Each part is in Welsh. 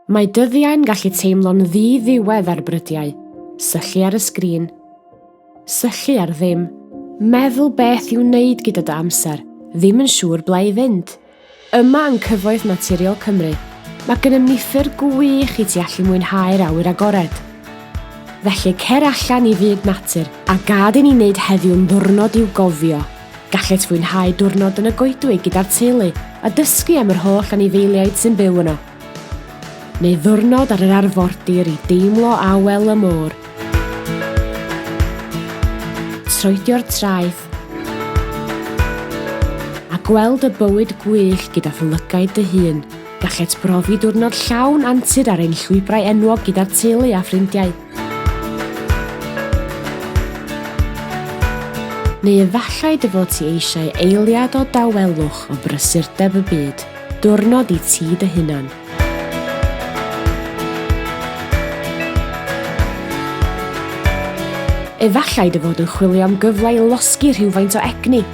Mae dyddiau'n gallu teimlo'n ddi-ddiwedd ar brydiau. Syllu ar y sgrin. Syllu ar ddim. Meddwl beth i'w wneud gyda dy amser. Ddim yn siŵr ble i fynd. Yma yn cyfoeth naturiol Cymru, mae gennym ni ffyrdd gwych i ti allu mwynhau'r awyr agored. Felly cer allan i fyd natur a gad i ni wneud heddiw'n ddiwrnod i'w gofio. Gallet fwynhau diwrnod yn y goedwig gyda'r teulu a dysgu am yr holl anifeiliaid sy'n byw yno. Neu ddiwrnod ar yr arfordir i deimlo awel y môr. Troedio'r traeth a gweld y bywyd gwyllt gyda lygaid dy hun. Gallet brofi diwrnod llawn antur ar ein llwybrau enwog gyda'r teulu a ffrindiau. Neu efallai dy fod ti eisiau eiliad o dawelwch o brysurdeb y byd, diwrnod i ti dy hunan. Efallai dy fod yn chwilio am gyfle i losgi rhywfaint o egni.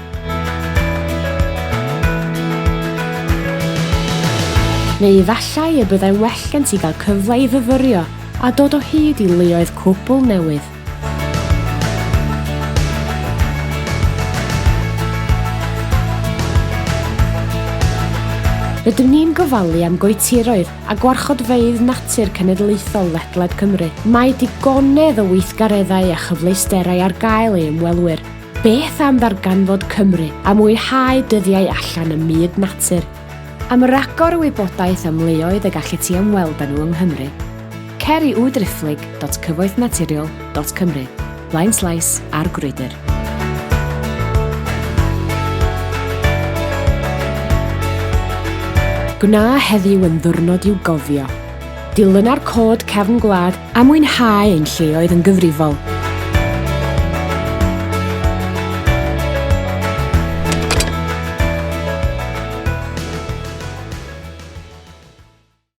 Neu efallai y byddai'n well gen ti gael cyfle i fyfyrio a dod o hyd i luoedd cwbl newydd. Rydym ni'n gofalu am goetiroedd a Gwarchodfeydd Natur Cenedlaethol ledled Cymru. Mae digonedd o weithgareddau a chyfleusterau ar gael ei ymwelwyr. Beth am ddarganfod Cymru a mwynhau dyddiau allan y myd natur? Am ragor o wybodaeth am leoedd y gallu ti ymweld â nhw yng Nghymru. Cer i www.goetiroedd.cymru. Blaenslais ar gwrydr. Gwna heddiw yn ddiwrnod i'w gofio. Dilyn ar cod cefn gwlad a mwynhau ein lleoedd yn gyfrifol.